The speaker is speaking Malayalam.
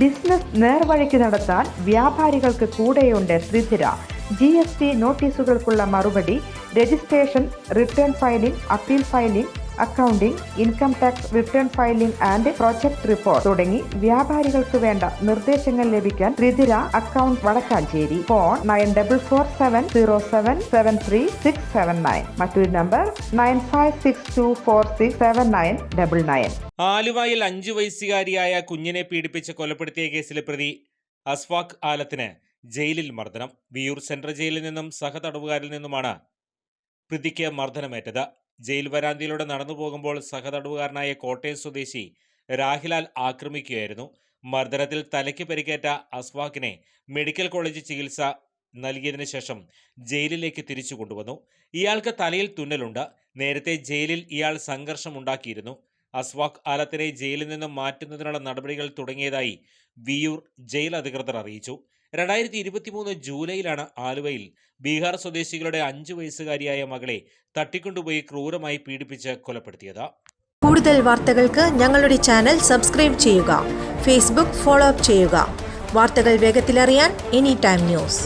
ബിസിനസ് നേർവഴിക്ക് നടത്താൻ വ്യാപാരികൾക്ക് കൂടെയുണ്ട് ശ്രീധര. GST നോട്ടീസുകൾക്കുള്ള മറുപടി, registration, return filing, appeal filing, accounting, income tax return filing and project report തുടങ്ങി വ്യാപാരികൾക്ക് വേണ്ട നിർദ്ദേശങ്ങൾ ലഭിക്കാൻ ശ്രീധര അക്കൗണ്ട് വടക്കാഞ്ചേരി. ഫോൺ 9447077369. മറ്റൊരു നമ്പർ 9562467999. ആലുവയിൽ 5 വയസ്സുകാരിയായ കുഞ്ഞിനെ പീഡിപ്പിച്ച് കൊലപ്പെടുത്തിയ കേസിലെ പ്രതി അസ്വാഖ് ആലത്തിന് ജയിലിൽ മർദ്ദനം. വിയൂർ സെൻട്രൽ ജയിലിൽ നിന്നും സഹതടവുകാരിൽ നിന്നുമാണ് പ്രതിക്ക് മർദ്ദനമേറ്റത്. ജയിൽ വരാന്തയിലൂടെ നടന്നു പോകുമ്പോൾ സഹതടവുകാരനായ കോട്ടയം സ്വദേശി രാഹിലാൽ ആക്രമിക്കുകയായിരുന്നു. മർദ്ദനത്തിൽ തലയ്ക്ക് പരിക്കേറ്റ അസ്വാഖിനെ മെഡിക്കൽ കോളേജ് ചികിത്സ നൽകിയതിനു ശേഷം ജയിലിലേക്ക് തിരിച്ചു കൊണ്ടുവന്നു. ഇയാൾക്ക് തലയിൽ തുന്നലുണ്ട്. നേരത്തെ ജയിലിൽ ഇയാൾ സംഘർഷമുണ്ടാക്കിയിരുന്നു. അസ്വാഖ് ആലത്തിനെ ജയിലിൽ നിന്നും മാറ്റുന്നതിനുള്ള നടപടികൾ തുടങ്ങിയതായി വിയൂർ ജയിൽ അധികൃതർ അറിയിച്ചു. 2023 ജൂലൈയിലാണ് ആലുവയിൽ ബീഹാർ സ്വദേശികളുടെ 5 വയസ്സുകാരിയായ മകളെ തട്ടിക്കൊണ്ടുപോയി ക്രൂരമായി പീഡിപ്പിച്ച് കൊലപ്പെടുത്തിയത്. കൂടുതൽ വാർത്തകൾക്ക് ഞങ്ങളുടെ ചാനൽ സബ്സ്ക്രൈബ് ചെയ്യുക. ഫേസ്ബുക്ക് ഫോളോ അപ്പ് ചെയ്യുക. വാർത്തകൾ വേഗത്തിലറിയാൻ എനി ടൈം ന്യൂസ്.